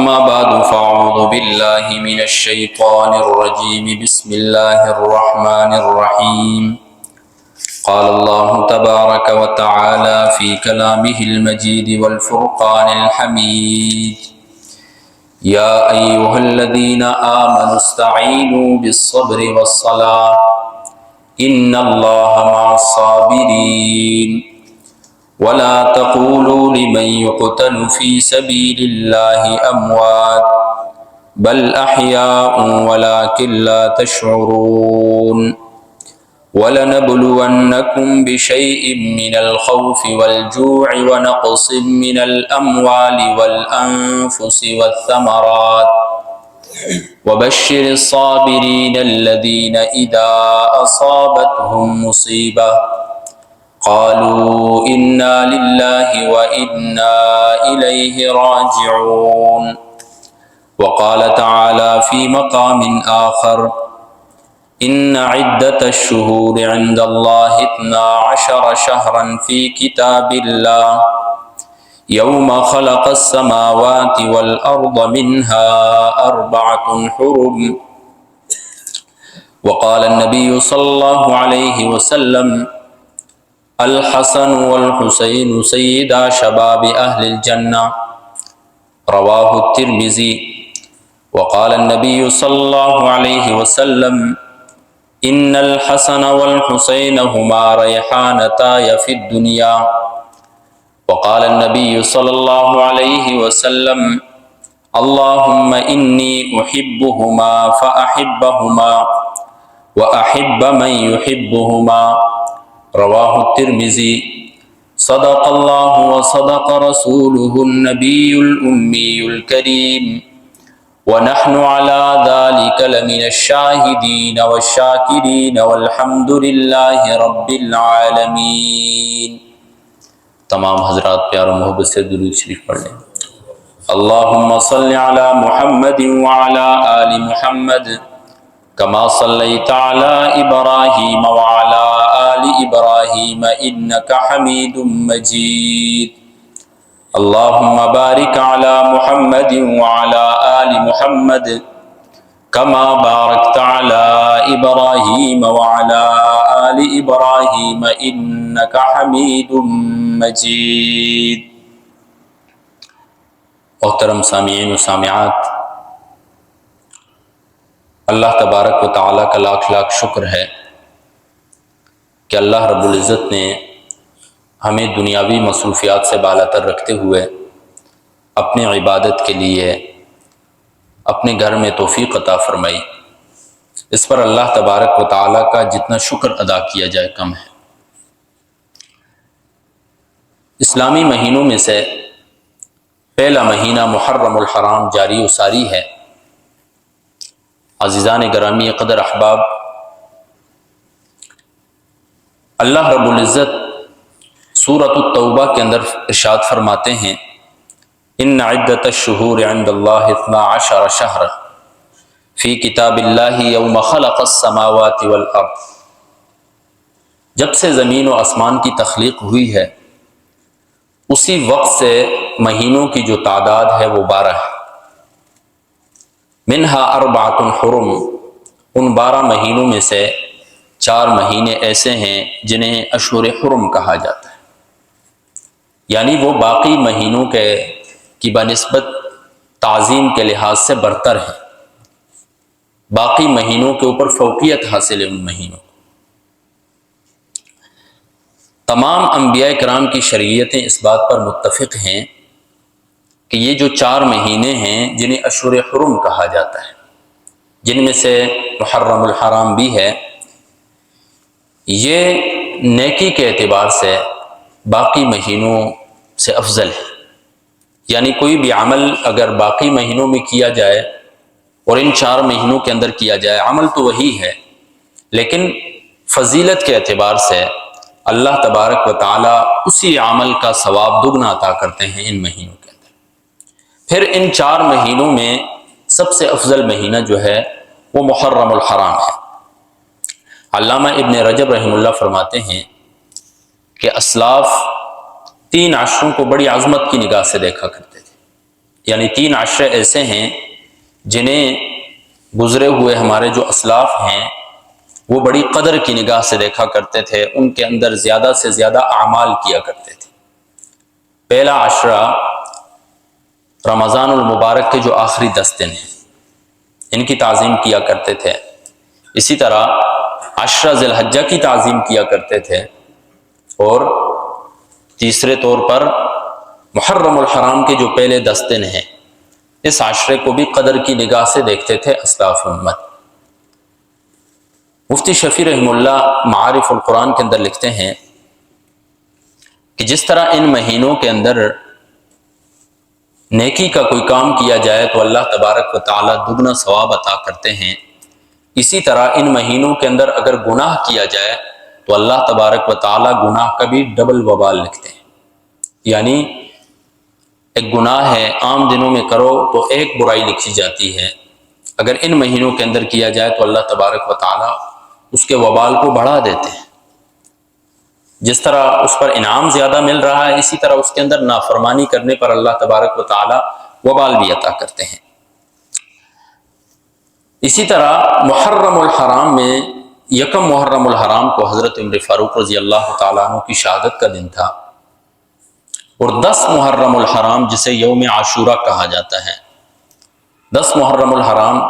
أما بعد فأعوذ بالله من الشيطان الرجيم بسم الله الرحمن الرحيم قال الله تبارك وتعالى في كلامه المجيد والفرقان الحميد يا أيها الذين آمنوا استعينوا بالصبر والصلاة إن الله مع الصابرين ولا تقولوا لمن يقتل في سبيل الله أموات بل أحياء ولكن لا تشعرون ولنبلونكم بشيء من الخوف والجوع ونقص من الأموال والأنفس والثمرات وبشر الصابرين الذين إذا أصابتهم مصيبة قالوا إنا لله وإنا إليه راجعون وقال تعالى في مقام آخر إن عدة الشهور عند الله 12 شهرا في كتاب الله يوم خلق السماوات والأرض منها 4 حرم وقال النبي صلى الله عليه وسلم الحسن والحسين سيدا شباب أهل الجنة رواه الترمذي وقال النبي صلى الله عليه وسلم إن الحسن والحسين هما ريحانتاي في الدنيا وقال النبي صلى الله عليه وسلم اللهم إني أحبهما فأحبهما وأحب من يحبهما رواه الترمذي صدق الله وصدق رسوله النبي الأمي الكريم ونحن على ذلك لمن الشاهدين والشاكرين والحمد لله رب العالمين۔ تمام حضرات پیار و محبت سے درود شریف پڑھ لیں۔ اللہم صل علی محمد وعلی آل محمد كما صليت على إبراهيم وعلى آل إبراهيم إنك حميد مجيد اللهم بارك على محمد وعلى آل محمد كما باركت على إبراهيم وعلى آل إبراهيم إنك حميد مجيد۔ محترم سامعین و سامعات، اللہ تبارک و تعالیٰ کا لاکھ لاکھ شکر ہے کہ اللہ رب العزت نے ہمیں دنیاوی مصروفیات سے بالاتر رکھتے ہوئے اپنے عبادت کے لیے اپنے گھر میں توفیق عطا فرمائی۔ اس پر اللہ تبارک و تعالیٰ کا جتنا شکر ادا کیا جائے کم ہے۔ اسلامی مہینوں میں سے پہلا مہینہ محرم الحرام جاری و ساری ہے۔ عزیزان گرامی قدر احباب، اللہ رب العزت سورۃ التوبہ کے اندر ارشاد فرماتے ہیں ان عدۃ الشہور عند اللہ 12 شہرا فی کتاب اللہ یوم خلق السماوات والارض۔ جب سے زمین و آسمان کی تخلیق ہوئی ہے اسی وقت سے مہینوں کی جو تعداد ہے وہ 12 ہے۔ منہا 4 حرم، ان 12 مہینوں میں سے 4 مہینے ایسے ہیں جنہیں اشہر حرم کہا جاتا ہے، یعنی وہ باقی مہینوں کی بنسبت تعظیم کے لحاظ سے برتر ہیں، باقی مہینوں کے اوپر فوقیت حاصل ہے۔ ان مہینوں تمام انبیاء کرام کی شریعتیں اس بات پر متفق ہیں کہ یہ جو 4 مہینے ہیں جنہیں اشہر حرم کہا جاتا ہے، جن میں سے محرم الحرام بھی ہے، یہ نیکی کے اعتبار سے باقی مہینوں سے افضل ہے۔ یعنی کوئی بھی عمل اگر باقی مہینوں میں کیا جائے اور ان 4 مہینوں کے اندر کیا جائے، عمل تو وہی ہے لیکن فضیلت کے اعتبار سے اللہ تبارک و تعالیٰ اسی عمل کا ثواب دگنا عطا کرتے ہیں ان مہینوں کے اندر۔ پھر ان 4 مہینوں میں سب سے افضل مہینہ جو ہے وہ محرم الحرام ہے۔ علامہ ابن رجب رحمہ اللہ فرماتے ہیں کہ اسلاف 3 عشروں کو بڑی عظمت کی نگاہ سے دیکھا کرتے تھے۔ یعنی 3 عشرے ایسے ہیں جنہیں گزرے ہوئے ہمارے جو اسلاف ہیں وہ بڑی قدر کی نگاہ سے دیکھا کرتے تھے، ان کے اندر زیادہ سے زیادہ اعمال کیا کرتے تھے۔ پہلا عشرہ رمضان المبارک کے جو آخری 10 دن ہیں ان کی تعظیم کیا کرتے تھے، اسی طرح عشرہ ذی الحجہ کی تعظیم کیا کرتے تھے، اور تیسرے طور پر محرم الحرام کے جو پہلے 10 دن ہیں اس عشرے کو بھی قدر کی نگاہ سے دیکھتے تھے اسلاف امت۔ مفتی شفیع رحمہ اللہ معارف القرآن کے اندر لکھتے ہیں کہ جس طرح ان مہینوں کے اندر نیکی کا کوئی کام کیا جائے تو اللہ تبارک و تعالی دگنا ثواب عطا کرتے ہیں، اسی طرح ان مہینوں کے اندر اگر گناہ کیا جائے تو اللہ تبارک و تعالی گناہ کا بھی ڈبل وبال لکھتے ہیں۔ یعنی ایک گناہ ہے عام دنوں میں کرو تو ایک برائی لکھی جاتی ہے، اگر ان مہینوں کے اندر کیا جائے تو اللہ تبارک و تعالی اس کے وبال کو بڑھا دیتے ہیں۔ جس طرح اس پر انعام زیادہ مل رہا ہے، اسی طرح اس کے اندر نافرمانی کرنے پر اللہ تبارک و تعالی وبال بھی عطا کرتے ہیں۔ اسی طرح محرم الحرام میں یکم محرم الحرام کو حضرت عمر فاروق رضی اللہ تعالیٰ عنہ کی شہادت کا دن تھا، اور 10 محرم الحرام جسے یوم عاشورہ کہا جاتا ہے، 10 محرم الحرام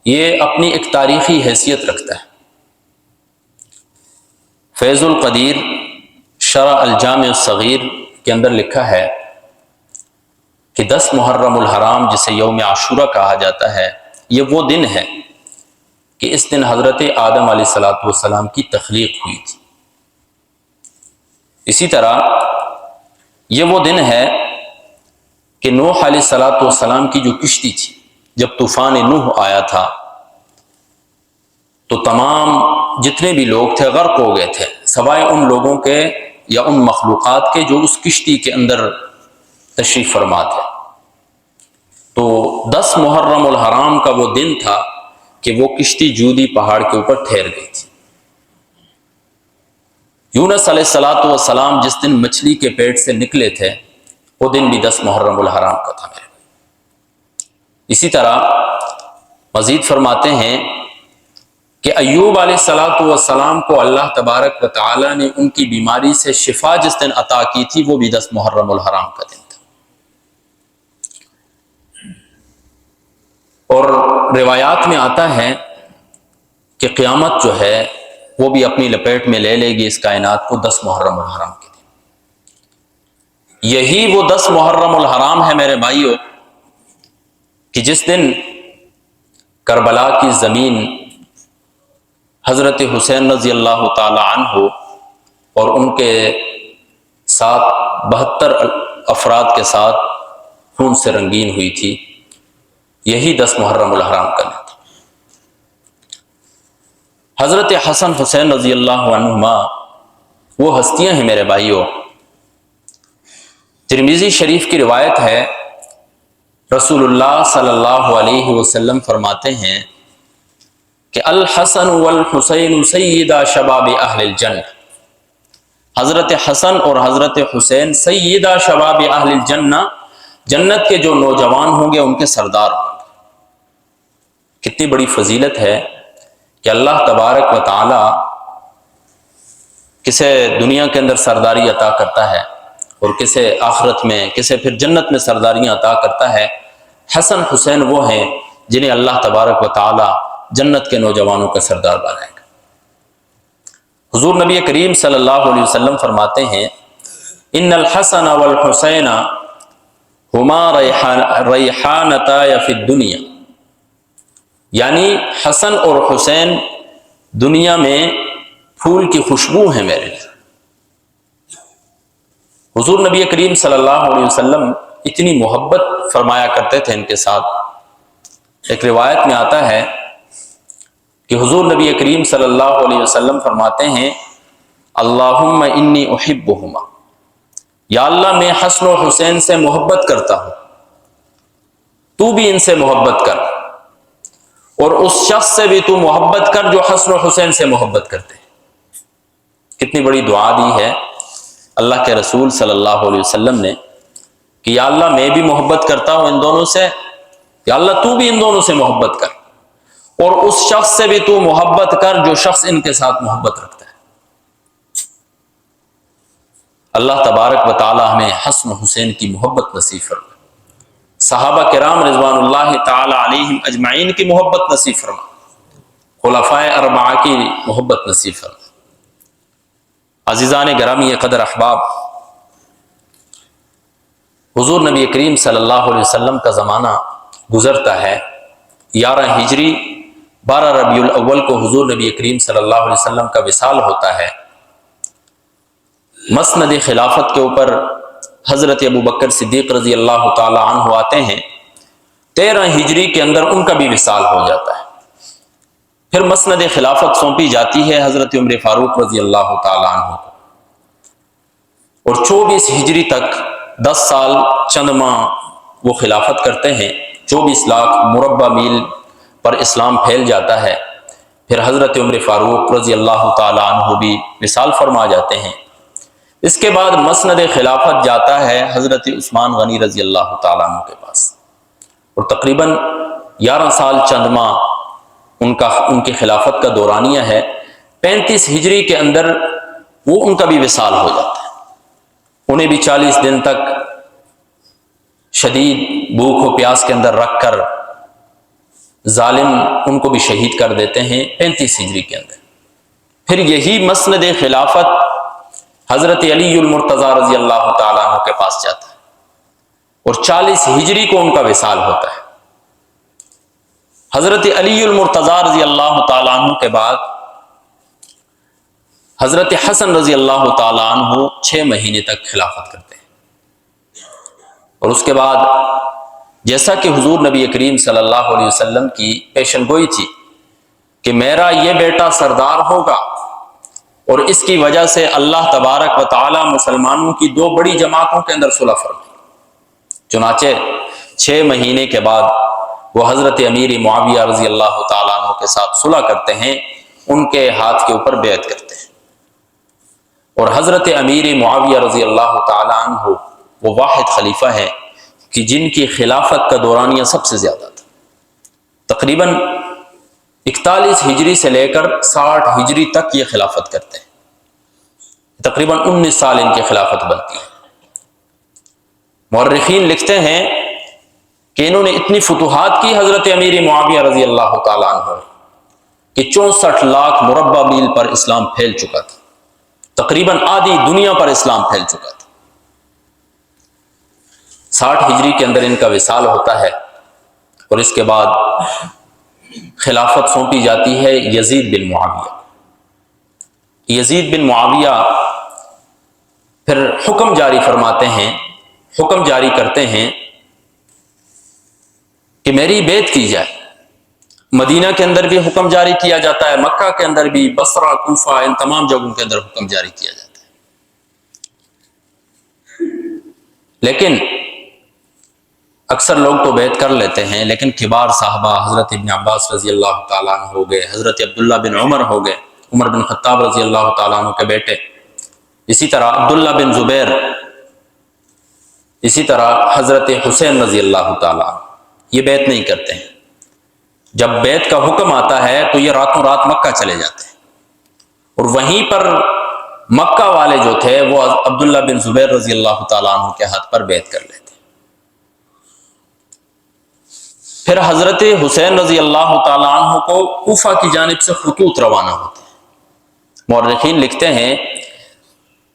یہ اپنی ایک تاریخی حیثیت رکھتا ہے۔ فیض القدیر شرح الجامع الصغیر کے اندر لکھا ہے کہ 10 محرم الحرام جسے یوم عاشورہ کہا جاتا ہے یہ وہ دن ہے کہ اس دن حضرت آدم علیہ السلام کی تخلیق ہوئی تھی۔ اسی طرح یہ وہ دن ہے کہ نوح علیہ السلام کی جو کشتی تھی، جب طوفان نوح آیا تھا تو تمام جتنے بھی لوگ تھے غرق ہو گئے تھے، سوائے ان لوگوں کے یا ان مخلوقات کے جو اس کشتی کے اندر تشریف فرما تھے۔ تو 10 محرم الحرام کا وہ دن تھا کہ وہ کشتی جودی پہاڑ کے اوپر ٹھہر گئی تھی۔ یونس علیہ السلام جس دن مچھلی کے پیٹ سے نکلے تھے وہ دن بھی 10 محرم الحرام کا تھا میرے۔ اسی طرح مزید فرماتے ہیں کہ ایوب علیہ السلام کو اللہ تبارک و تعالی نے ان کی بیماری سے شفا جس دن عطا کی تھی وہ بھی 10 محرم الحرام کا دن تھا۔ اور روایات میں آتا ہے کہ قیامت جو ہے وہ بھی اپنی لپیٹ میں لے لے گی اس کائنات کو 10 محرم الحرام کے دن۔ یہی وہ 10 محرم الحرام ہے میرے بھائیوں کہ جس دن کربلا کی زمین حضرت حسین رضی اللہ تعالی عنہ اور ان کے ساتھ 72 افراد کے ساتھ خون سے رنگین ہوئی تھی، یہی 10 محرم الحرام کا دن تھا۔ حضرت حسن حسین رضی اللہ عنہما وہ ہستیاں ہیں میرے بھائیوں۔ ترمذی شریف کی روایت ہے، رسول اللہ صلی اللہ علیہ وسلم فرماتے ہیں کہ الحسن والحسین سیدہ شباب اہل الجنہ، حضرت حسن اور حضرت حسین سیدہ شباب اہل الجنہ، جنت کے جو نوجوان ہوں گے ان کے سردار ہوں گے۔ کتنی بڑی فضیلت ہے کہ اللہ تبارک و تعالی کسے دنیا کے اندر سرداری عطا کرتا ہے اور کسے آخرت میں، کسے پھر جنت میں سرداریاں عطا کرتا ہے۔ حسن حسین وہ ہیں جنہیں اللہ تبارک و تعالی جنت کے نوجوانوں کا سردار بنائے گا۔ حضور نبی کریم صلی اللہ علیہ وسلم فرماتے ہیں ان الحسن والحسین ہما ریحانتای فی الدنیا، یعنی حسن اور حسین دنیا میں پھول کی خوشبو ہیں میرے لیے۔ حضور نبی کریم صلی اللہ علیہ وسلم اتنی محبت فرمایا کرتے تھے ان کے ساتھ۔ ایک روایت میں آتا ہے کہ حضور نبی کریم صلی اللہ علیہ وسلم فرماتے ہیں اللہم انی احبہما، یا اللہ میں حسن و حسین سے محبت کرتا ہوں، تو بھی ان سے محبت کر، اور اس شخص سے بھی تو محبت کر جو حسن و حسین سے محبت کرتے ہیں۔ کتنی بڑی دعا دی ہے اللہ کے رسول صلی اللہ علیہ وسلم نے کہ یا اللہ میں بھی محبت کرتا ہوں ان دونوں سے، یا اللہ تو بھی ان دونوں سے محبت کر، اور اس شخص سے بھی تو محبت کر جو شخص ان کے ساتھ محبت رکھتا ہے۔ اللہ تبارک و تعالی ہمیں حسن و حسین کی محبت نصیب فرمائے، صحابہ کرام رضوان اللہ تعالی علیہم اجمعین کی محبت نصیب فرمائے، خلفائے اربعہ کی محبت نصیب فرمائے۔ عزیزان گرامی قدر احباب، حضور نبی کریم صلی اللہ علیہ وسلم کا زمانہ گزرتا ہے، 11 ہجری 12 ربیع الاول کو حضور نبی کریم صلی اللہ علیہ وسلم کا وصال ہوتا ہے۔ مسند خلافت کے اوپر حضرت ابو بکر صدیق رضی اللہ تعالی عنہ آتے ہیں، 13 ہجری کے اندر ان کا بھی وصال ہو جاتا ہے۔ پھر مسند خلافت سونپی جاتی ہے حضرت عمر فاروق رضی اللہ تعالی عنہ کو، اور 24 ہجری تک 10 سال چند ماہ وہ خلافت کرتے ہیں، 24 لاکھ مربع میل پر اسلام پھیل جاتا ہے۔ پھر حضرت عمر فاروق رضی اللہ تعالی عنہ بھی وصال فرما جاتے ہیں۔ اس کے بعد مسند خلافت جاتا ہے حضرت عثمان غنی رضی اللہ تعالیٰ عنہ کے پاس، اور تقریباً 11 سال چند ماہ ان کی خلافت کا دورانیہ ہے۔ 35 ہجری کے اندر وہ ان کا بھی وصال ہو جاتا ہے، انہیں بھی 40 دن تک شدید بھوک و پیاس کے اندر رکھ کر ظالم ان کو بھی شہید کر دیتے ہیں 35 ہجری کے اندر۔ پھر یہی مسند خلافت حضرت علی المرتضیٰ رضی اللہ تعالیٰ عنہ کے پاس جاتا ہے، اور 40 ہجری کو ان کا وصال ہوتا ہے۔ حضرت علی المرتضیٰ رضی اللہ تعالیٰ عنہ کے بعد حضرت حسن رضی اللہ تعالیٰ عنہ 6 مہینے تک خلافت کرتے ہیں، اور اس کے بعد جیسا کہ حضور نبی کریم صلی اللہ علیہ وسلم کی پیشن گوئی تھی کہ میرا یہ بیٹا سردار ہوگا، اور اس کی وجہ سے اللہ تبارک و تعالی مسلمانوں کی 2 بڑی جماعتوں کے اندر صلح فرمائی۔ چنانچہ 6 مہینے کے بعد وہ حضرت امیر معاویہ رضی اللہ تعالیٰ عنہ کے ساتھ صلح کرتے ہیں، ان کے ہاتھ کے اوپر بیعت کرتے ہیں، اور حضرت امیر معاویہ رضی اللہ تعالیٰ عنہ وہ واحد خلیفہ ہے کہ جن کی خلافت کا دورانیہ سب سے زیادہ تھا، تقریباً 41 ہجری سے لے کر 60 ہجری تک یہ خلافت کرتے ہیں، تقریباً 19 سال ان کی خلافت بنتی ہے۔ مورخین لکھتے ہیں کہ انہوں نے اتنی فتوحات کی حضرت امیر معاویہ رضی اللہ تعالیٰ عنہ کہ 64 لاکھ مربع میل پر اسلام پھیل چکا تھا، تقریباً آدھی دنیا پر اسلام پھیل چکا تھا۔ 60 ہجری کے اندر ان کا وصال ہوتا ہے، اور اس کے بعد خلافت سونپی جاتی ہے یزید بن معاویہ۔ یزید بن معاویہ پھر حکم جاری فرماتے ہیں، حکم جاری کرتے ہیں کہ میری بیعت کی جائے۔ مدینہ کے اندر بھی حکم جاری کیا جاتا ہے، مکہ کے اندر بھی، بصرہ، کوفہ، ان تمام جگہوں کے اندر حکم جاری کیا جاتا ہے۔ لیکن اکثر لوگ تو بیعت کر لیتے ہیں، لیکن کبار صحابہ حضرت ابن عباس رضی اللہ تعالیٰ عنہ ہو گئے، حضرت عبداللہ بن عمر ہو گئے، عمر بن خطاب رضی اللہ تعالیٰ عنہ کے بیٹے، اسی طرح عبداللہ بن زبیر، اسی طرح حضرت حسین رضی اللہ تعالیٰ عنہ، یہ بیعت نہیں کرتے ہیں۔ جب بیعت کا حکم آتا ہے تو یہ راتوں رات مکہ چلے جاتے ہیں، اور وہیں پر مکہ والے جو تھے وہ عبداللہ بن زبیر رضی اللہ تعالیٰ عنہ کے ہاتھ پر بیعت کر لیتے ہیں۔ پھر حضرت حسین رضی اللہ تعالیٰ عنہ کو کوفہ کی جانب سے خطوط روانہ ہوتے ہیں۔ مورخین لکھتے ہیں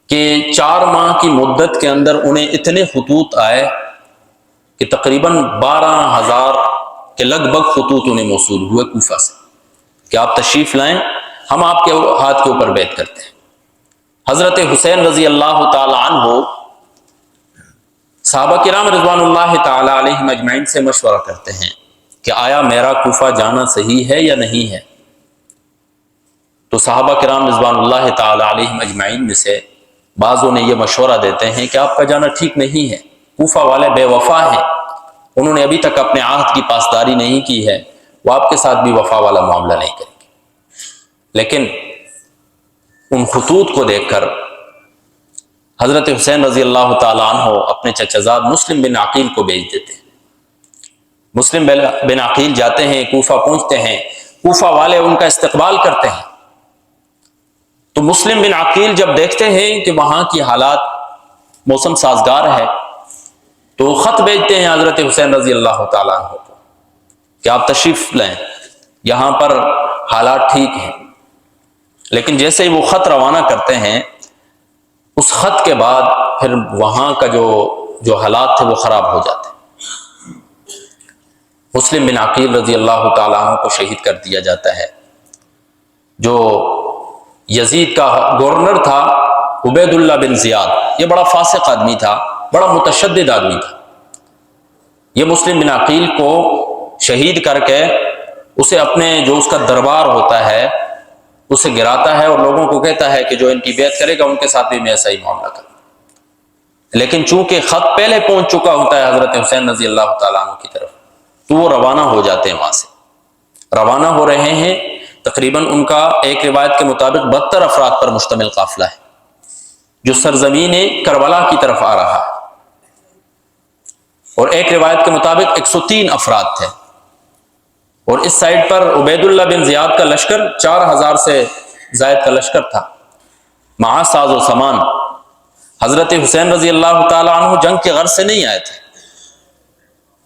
کہ 4 ماہ کی مدت کے اندر انہیں اتنے خطوط آئے کہ تقریباً 12,000 کے لگ بھگ خطوط انہیں موصول ہوئے کوفہ سے کہ آپ تشریف لائیں، ہم آپ کے ہاتھ کے اوپر بیعت کرتے ہیں۔ حضرت حسین رضی اللہ تعالی عنہ صحابہ کرام رضوان اللہ تعالی علیہم اجمعین سے مشورہ کرتے ہیں کہ آیا میرا کوفہ جانا صحیح ہے یا نہیں ہے؟ تو صحابہ کرام رضوان اللہ تعالی علیہم اجمعین میں سے بعضوں نے یہ مشورہ دیتے ہیں کہ آپ کا جانا ٹھیک نہیں ہے، کوفہ والے بے وفا ہیں، انہوں نے ابھی تک اپنے عہد کی پاسداری نہیں کی ہے، وہ آپ کے ساتھ بھی وفا والا معاملہ نہیں کریں گے۔ لیکن ان خطوط کو دیکھ کر حضرت حسین رضی اللہ تعالیٰ عنہ اپنے چچا زاد مسلم بن عقیل کو بھیج دیتے ہیں۔ مسلم بن عقیل جاتے ہیں، کوفہ پہنچتے ہیں، کوفہ والے ان کا استقبال کرتے ہیں۔ تو مسلم بن عقیل جب دیکھتے ہیں کہ وہاں کی حالات موسم سازگار ہے تو خط بھیجتے ہیں حضرت حسین رضی اللہ تعالیٰ عنہ کو کہ آپ تشریف لیں، یہاں پر حالات ٹھیک ہیں۔ لیکن جیسے ہی وہ خط روانہ کرتے ہیں، اس خط کے بعد پھر وہاں کا جو حالات تھے وہ خراب ہو جاتے ہیں۔ مسلم بن عقیل رضی اللہ تعالیٰ عنہ کو شہید کر دیا جاتا ہے۔ جو یزید کا گورنر تھا عبید اللہ بن زیاد، یہ بڑا فاسق آدمی تھا، بڑا متشدد آدمی تھا۔ یہ مسلم بن عقیل کو شہید کر کے اسے اپنے جو اس کا دربار ہوتا ہے اسے گراتا ہے اور لوگوں کو کہتا ہے کہ جو ان کی بیعت کرے گا ان کے ساتھ بھی میں ایسا ہی معاملہ کروں۔ لیکن چونکہ خط پہلے پہنچ چکا ہوتا ہے حضرت حسین رضی اللہ تعالیٰ عنہ کی طرف، تو وہ روانہ ہو جاتے ہیں، وہاں سے روانہ ہو رہے ہیں۔ تقریباً ان کا ایک روایت کے مطابق 72 افراد پر مشتمل قافلہ ہے جو سرزمین کربلا کی طرف آ رہا ہے، اور ایک روایت کے مطابق 103 افراد تھے، اور اس سائڈ پر عبید اللہ بن زیاد کا لشکر 4000 سے زائد کا لشکر تھا، مع ساز و سامان۔ حضرت حسین رضی اللہ تعالیٰ عنہ جنگ کے غرض سے نہیں آئے تھے،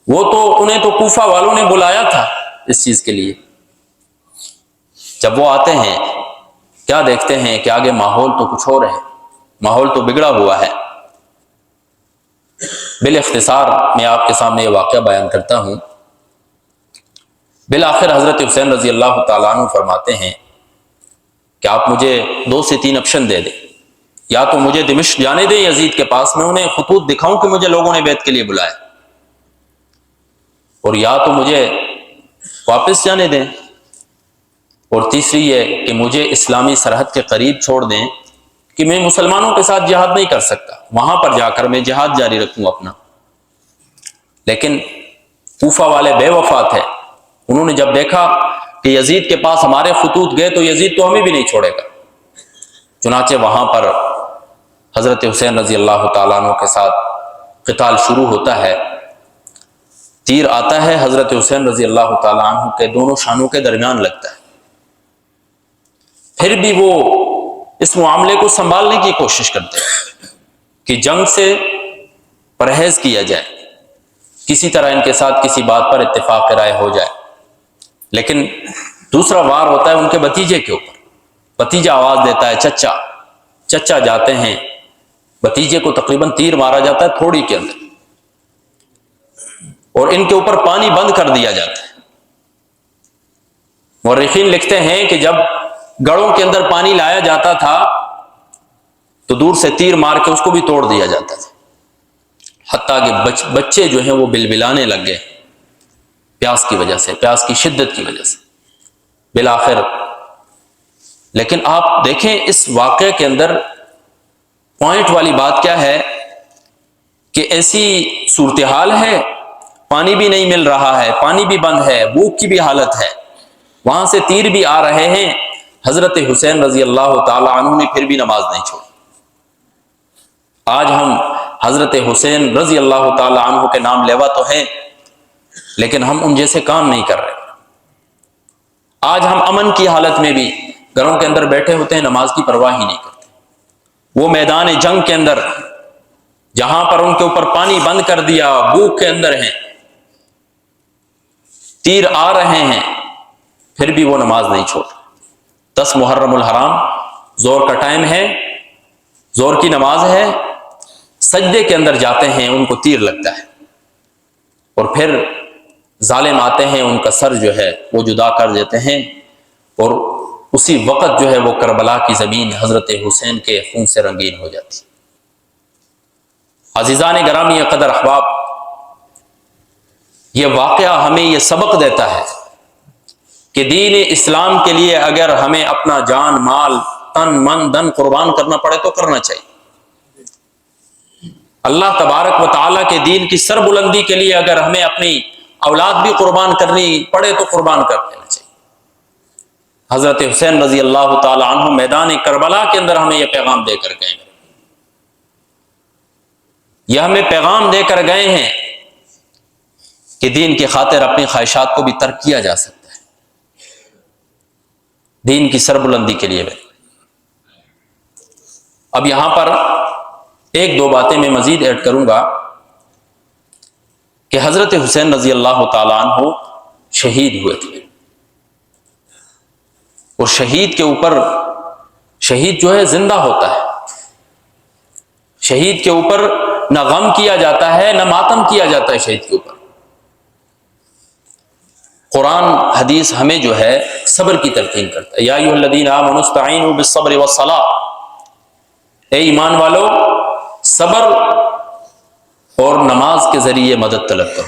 انہیں تو کوفہ والوں نے بلایا تھا اس چیز کے لیے۔ جب وہ آتے ہیں کیا دیکھتے ہیں کہ آگے ماحول تو کچھ اور ہے، ماحول تو بگڑا ہوا ہے۔ بالاختصار میں آپ کے سامنے یہ واقعہ بیان کرتا ہوں۔ بالآخر حضرت حسین رضی اللہ تعالیٰ عنہ فرماتے ہیں کہ آپ مجھے 2 سے 3 آپشن دے دیں، یا تو مجھے دمشق جانے دیں یزید کے پاس، میں انہیں خطوط دکھاؤں کہ مجھے لوگوں نے بیعت کے لیے بلایا، اور یا تو مجھے واپس جانے دیں، اور تیسری یہ کہ مجھے اسلامی سرحد کے قریب چھوڑ دیں کہ میں مسلمانوں کے ساتھ جہاد نہیں کر سکتا، وہاں پر جا کر میں جہاد جاری رکھوں اپنا۔ لیکن کوفہ والے بے وفا تھے، انہوں نے جب دیکھا کہ یزید کے پاس ہمارے خطوط گئے تو یزید تو ہمیں بھی نہیں چھوڑے گا، چنانچہ وہاں پر حضرت حسین رضی اللہ تعالیٰ عنہ کے ساتھ قتال شروع ہوتا ہے۔ تیر آتا ہے حضرت حسین رضی اللہ تعالیٰ عنہ کے دونوں شانوں کے درمیان لگتا ہے، پھر بھی وہ اس معاملے کو سنبھالنے کی کوشش کرتے ہیں کہ جنگ سے پرہیز کیا جائے، کسی طرح ان کے ساتھ کسی بات پر اتفاق رائے ہو جائے۔ لیکن دوسرا وار ہوتا ہے ان کے بھتیجے کے اوپر، بھتیجا آواز دیتا ہے چچا، چچا جاتے ہیں، بھتیجے کو تقریباً تیر مارا جاتا ہے تھوڑی کے اندر، اور ان کے اوپر پانی بند کر دیا جاتا ہے۔ مورخین لکھتے ہیں کہ جب گڑوں کے اندر پانی لایا جاتا تھا تو دور سے تیر مار کے اس کو بھی توڑ دیا جاتا تھا، حتیٰ کہ بچے جو ہیں وہ بلبلانے لگ گئے پیاس کی وجہ سے، پیاس کی شدت کی وجہ سے بالآخر۔ لیکن آپ دیکھیں اس واقعے کے اندر پوائنٹ والی بات کیا ہے کہ ایسی صورتحال ہے، پانی بھی نہیں مل رہا ہے، پانی بھی بند ہے، بھوک کی بھی حالت ہے، وہاں سے تیر بھی آ رہے ہیں، حضرت حسین رضی اللہ تعالی عنہ نے پھر بھی نماز نہیں چھوڑی۔ آج ہم حضرت حسین رضی اللہ تعالی عنہ کے نام لیوا تو ہیں، لیکن ہم ان جیسے کام نہیں کر رہے۔ آج ہم امن کی حالت میں بھی گھروں کے اندر بیٹھے ہوتے ہیں، نماز کی پرواہ ہی نہیں کرتے۔ وہ میدان جنگ کے اندر جہاں پر ان کے اوپر پانی بند کر دیا، بھوک کے اندر ہیں، تیر آ رہے ہیں، پھر بھی وہ نماز نہیں چھوڑ۔ 10 محرم الحرام زور کا ٹائم ہے، زور کی نماز ہے، سجدے کے اندر جاتے ہیں، ان کو تیر لگتا ہے، اور پھر ظالم آتے ہیں، ان کا سر جو ہے وہ جدا کر دیتے ہیں، اور اسی وقت جو ہے وہ کربلا کی زمین حضرت حسین کے خون سے رنگین ہو جاتی۔ عزیزان گرامی قدر احباب، یہ واقعہ ہمیں یہ سبق دیتا ہے کہ دین اسلام کے لیے اگر ہمیں اپنا جان، مال، تن، من، دن قربان کرنا پڑے تو کرنا چاہیے۔ اللہ تبارک و تعالیٰ کے دین کی سر بلندی کے لیے اگر ہمیں اپنی اولاد بھی قربان کرنی پڑے تو قربان کر دینا چاہیے۔ حضرت حسین رضی اللہ تعالی عنہ میدان کربلا کے اندر ہمیں یہ پیغام دے کر گئے یہ ہمیں پیغام دے کر گئے ہیں کہ دین کی خاطر اپنی خواہشات کو بھی ترک کیا جا سکتا ہے، دین کی سربلندی کے لیے۔ اب یہاں پر ایک دو باتیں میں مزید ایڈ کروں گا کہ حضرت حسین رضی اللہ تعالیٰ عنہ شہید ہوئے تھے، اور شہید کے اوپر، شہید جو ہے زندہ ہوتا ہے، شہید کے اوپر نہ غم کیا جاتا ہے نہ ماتم کیا جاتا ہے شہید کے اوپر۔ قرآن حدیث ہمیں جو ہے صبر کی تلقین کرتا ہے، یا ایھا الذین آمنوا استعینوا بالصبر والصلاۃ، اے ایمان والو صبر اور نماز کے ذریعے مدد طلب کرو،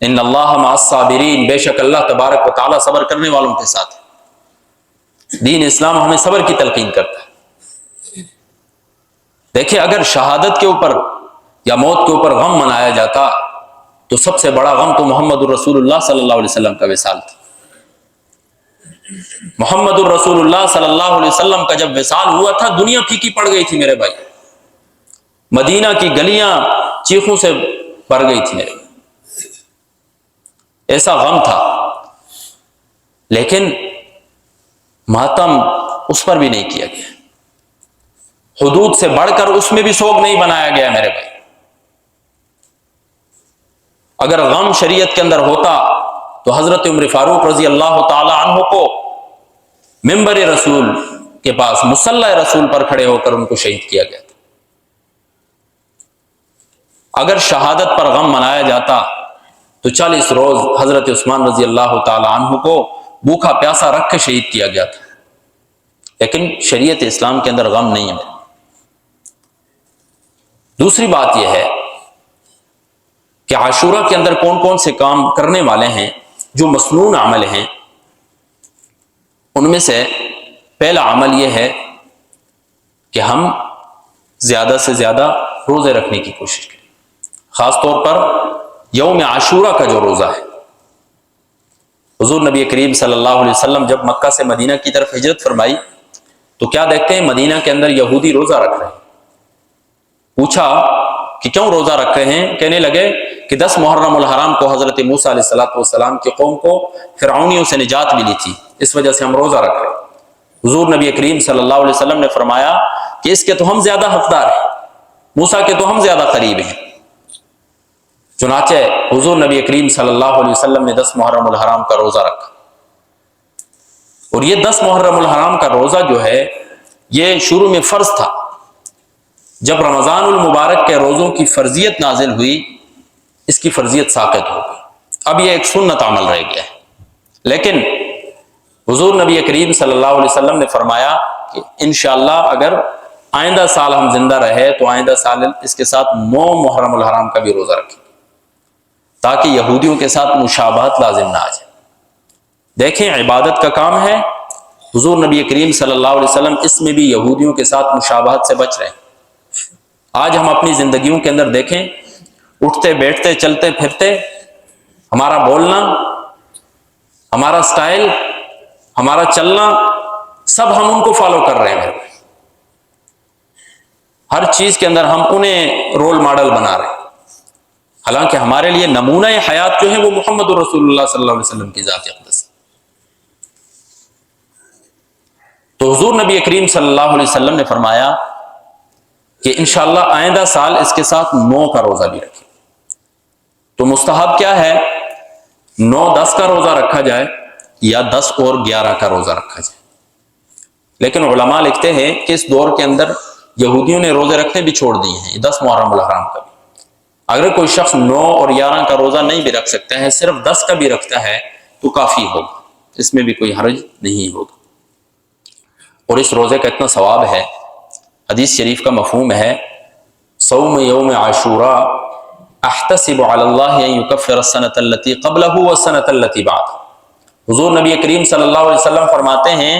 ان اللہ مع الصابرین، بے شک اللہ تبارک و تعالیٰ صبر کرنے والوں کے ساتھ ہے۔ دین اسلام ہمیں صبر کی تلقین کرتا ہے۔ دیکھیں اگر شہادت کے اوپر یا موت کے اوپر غم منایا جاتا تو سب سے بڑا غم تو محمد الرسول اللہ صلی اللہ علیہ وسلم کا وصال تھا۔ محمد الرسول اللہ صلی اللہ علیہ وسلم کا جب وصال ہوا تھا دنیا پھیکی پڑ گئی تھی میرے بھائی، مدینہ کی گلیاں چیخوں سے بھر گئی تھی میرے بھائی، ایسا غم تھا، لیکن ماتم اس پر بھی نہیں کیا گیا، حدود سے بڑھ کر اس میں بھی سوگ نہیں بنایا گیا میرے بھائی۔ اگر غم شریعت کے اندر ہوتا تو حضرت عمر فاروق رضی اللہ تعالی عنہ کو منبر رسول کے پاس مصلی رسول پر کھڑے ہو کر ان کو شہید کیا گیا تھا۔ اگر شہادت پر غم منایا جاتا تو 40 روز حضرت عثمان رضی اللہ تعالی عنہ کو بھوکا پیاسا رکھ کے شہید کیا گیا تھا، لیکن شریعت اسلام کے اندر غم نہیں ہے۔ دوسری بات یہ ہے کہ عاشورہ کے اندر کون کون سے کام کرنے والے ہیں جو مسنون عمل ہیں، ان میں سے پہلا عمل یہ ہے کہ ہم زیادہ سے زیادہ روزے رکھنے کی کوشش کریں، خاص طور پر یوم عاشورہ کا جو روزہ ہے۔ حضور نبی کریم صلی اللہ علیہ وسلم جب مکہ سے مدینہ کی طرف ہجرت فرمائی تو کیا دیکھتے ہیں، مدینہ کے اندر یہودی روزہ رکھ رہے ہیں۔ پوچھا کہ کیوں روزہ رکھ رہے ہیں؟ کہنے لگے کہ 10 محرم الحرام کو حضرت موسیٰ علیہ السلام کی قوم کو فرعونیوں سے نجات ملی تھی، اس وجہ سے ہم روزہ رکھ رہے ہیں۔ حضور نبی کریم صلی اللہ علیہ وسلم نے فرمایا کہ اس کے تو ہم زیادہ حقدار ہیں، موسیٰ کے تو ہم زیادہ قریب ہیں۔ چنانچہ حضور نبی کریم صلی اللہ علیہ وسلم نے 10 محرم الحرام کا روزہ رکھا، اور یہ 10 محرم الحرام کا روزہ جو ہے یہ شروع میں فرض تھا، جب رمضان المبارک کے روزوں کی فرضیت نازل ہوئی اس کی فرضیت ساقط ہو گئی، اب یہ ایک سنت عمل رہ گیا ہے۔ لیکن حضور نبی کریم صلی اللہ علیہ وسلم نے فرمایا کہ انشاءاللہ اگر آئندہ سال ہم زندہ رہے تو آئندہ سال اس کے ساتھ 9 محرم الحرام کا بھی روزہ رکھیں تاکہ یہودیوں کے ساتھ مشابہت لازم نہ آ جائے۔ دیکھیں عبادت کا کام ہے، حضور نبی کریم صلی اللہ علیہ وسلم اس میں بھی یہودیوں کے ساتھ مشابہت سے بچ رہے ہیں۔ آج ہم اپنی زندگیوں کے اندر دیکھیں، اٹھتے بیٹھتے چلتے پھرتے ہمارا بولنا، ہمارا سٹائل، ہمارا چلنا، سب ہم ان کو فالو کر رہے ہیں۔ ہر چیز کے اندر ہم انہیں رول ماڈل بنا رہے ہیں، حالانکہ ہمارے لیے نمونہ حیات جو ہے وہ محمد رسول اللہ صلی اللہ علیہ وسلم کی ذات اقدس ہے۔ تو حضور نبی کریم صلی اللہ علیہ وسلم نے فرمایا کہ انشاءاللہ آئندہ سال اس کے ساتھ 9 کا روزہ بھی رکھیں۔ تو مستحب کیا ہے، 9-10 کا روزہ رکھا جائے یا 10 اور 11 کا روزہ رکھا جائے۔ لیکن علماء لکھتے ہیں کہ اس دور کے اندر یہودیوں نے روزے رکھنے بھی چھوڑ دیے ہیں، 10 محرم الحرام کا بھی۔ اگر کوئی شخص 9 اور 11 کا روزہ نہیں بھی رکھ سکتا ہے، صرف 10 کا بھی رکھتا ہے تو کافی ہوگا، اس میں بھی کوئی حرج نہیں ہوگا۔ اور اس روزے کا اتنا ثواب ہے، حدیث شریف کا مفہوم ہے صوم یوم عاشوراء احتسب علی اللہ ان یکفر السنۃ التی قبلہ والسنۃ التی بعدہ۔ حضور نبی کریم صلی اللہ علیہ وسلم فرماتے ہیں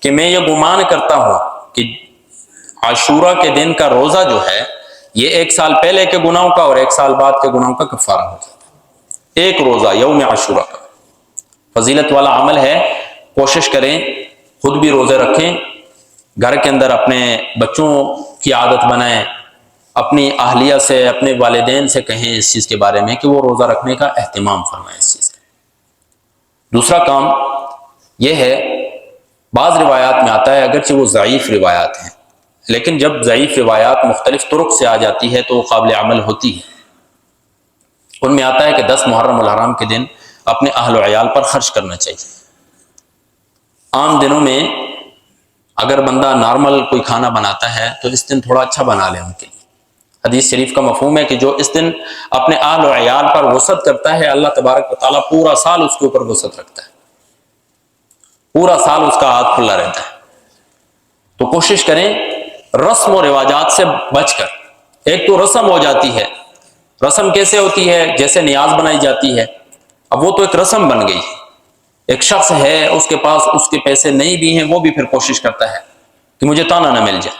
کہ میں یہ گمان کرتا ہوں کہ عاشوراء کے دن کا روزہ جو ہے یہ 1 سال پہلے کے گناہوں کا اور 1 سال بعد کے گناہوں کا کفارہ ہو جاتا ہے۔ ایک روزہ یوم عاشوراء کا فضیلت والا عمل ہے، کوشش کریں خود بھی روزے رکھیں، گھر کے اندر اپنے بچوں کی عادت بنائیں اپنی اہلیہ سے، اپنے والدین سے کہیں اس چیز کے بارے میں کہ وہ روزہ رکھنے کا اہتمام فرمائیں اس چیز کا۔ دوسرا کام یہ ہے، بعض روایات میں آتا ہے، اگرچہ وہ ضعیف روایات ہیں، لیکن جب ضعیف روایات مختلف طرق سے آ جاتی ہے تو وہ قابل عمل ہوتی ہے۔ ان میں آتا ہے کہ 10 محرم الحرام کے دن اپنے اہل و عیال پر خرچ کرنا چاہیے۔ عام دنوں میں اگر بندہ نارمل کوئی کھانا بناتا ہے تو اس دن تھوڑا اچھا بنا لے ان کے لیے۔ حدیث شریف کا مفہوم ہے کہ جو اس دن اپنے اہل و عیال پر وسعت کرتا ہے، اللہ تبارک و تعالیٰ پورا سال اس کے اوپر وسعت رکھتا ہے، پورا سال اس کا ہاتھ کھلا رہتا ہے۔ تو کوشش کریں رسم و رواجات سے بچ کر۔ ایک تو رسم ہو جاتی ہے، رسم کیسے ہوتی ہے؟ جیسے نیاز بنائی جاتی ہے، اب وہ تو ایک رسم بن گئی۔ ایک شخص ہے، اس کے پاس اس کے پیسے نہیں بھی ہیں، وہ بھی پھر کوشش کرتا ہے کہ مجھے تانا نہ مل جائے،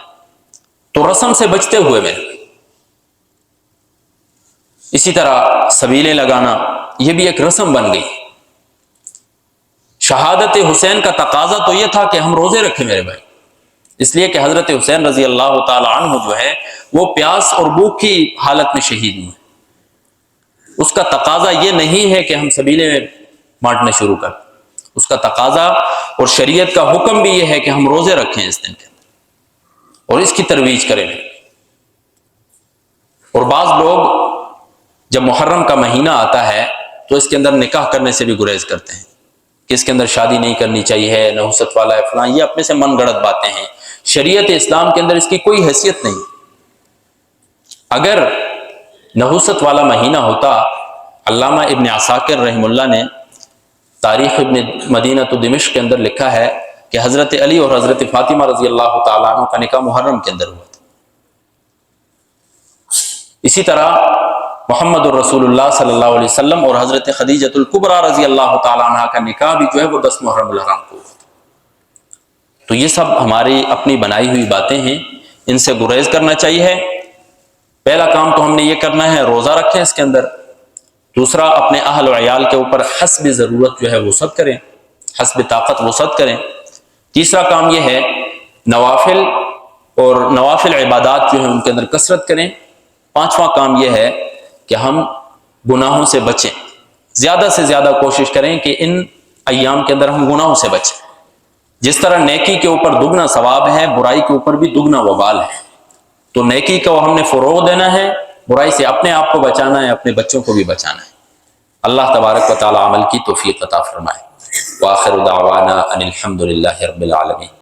تو رسم سے بچتے ہوئے میرے۔ اسی طرح سبیلیں لگانا، یہ بھی ایک رسم بن گئی۔ شہادت حسین کا تقاضا تو یہ تھا کہ ہم روزے رکھیں میرے بھائی، اس لیے کہ حضرت حسین رضی اللہ تعالی عنہ جو ہے وہ پیاس اور بھوک کی حالت میں شہید ہوئے۔ اس کا تقاضا یہ نہیں ہے کہ ہم سبیلیں بانٹنا شروع کریں، اس کا تقاضا اور شریعت کا حکم بھی یہ ہے کہ ہم روزے رکھیں اس دن کے اندر اور اس کی ترویج کریں۔ اور بعض لوگ جب محرم کا مہینہ آتا ہے تو اس کے اندر نکاح کرنے سے بھی گریز کرتے ہیں کہ اس کے اندر شادی نہیں کرنی چاہیے، نحوست والا ہے فلاں، یہ اپنے سے من گڑت باتیں ہیں۔ شریعت اسلام کے اندر اس کی کوئی حیثیت نہیں۔ اگر نحوست والا مہینہ ہوتا، علامہ ابن عساکر رحم اللہ نے تاریخ ابن مدینہ دمشق کے اندر لکھا ہے کہ حضرت علی اور حضرت فاطمہ رضی اللہ تعالیٰ عنہ کا نکاح محرم کے اندر ہوا تھا۔ اسی طرح محمد الرسول اللہ صلی اللہ علیہ وسلم اور حضرت خدیجۃ الکبریٰ رضی اللہ تعالیٰ عنہ کا نکاح بھی جو ہے وہ 10 محرم الحرام کو ہوا تھا۔ تو یہ سب ہماری اپنی بنائی ہوئی باتیں ہیں، ان سے گریز کرنا چاہیے۔ پہلا کام تو ہم نے یہ کرنا ہے، روزہ رکھیں اس کے اندر۔ دوسرا، اپنے اہل و عیال کے اوپر حسب ضرورت جو ہے وسعت کریں، حسب طاقت وسعت کریں۔ تیسرا کام یہ ہے، نوافل اور نوافل عبادات جو ہیں ان کے اندر کثرت کریں۔ پانچواں کام یہ ہے کہ ہم گناہوں سے بچیں، زیادہ سے زیادہ کوشش کریں کہ ان ایام کے اندر ہم گناہوں سے بچیں۔ جس طرح نیکی کے اوپر دگنا ثواب ہے، برائی کے اوپر بھی دگنا وبال ہے۔ تو نیکی کو ہم نے فروغ دینا ہے، برائی سے اپنے آپ کو بچانا ہے، اپنے بچوں کو بھی بچانا ہے۔ اللہ تبارک و تعالی عمل کی توفیق عطا فرمائے۔ وآخر دعوانا ان الحمد للہ رب العالمین۔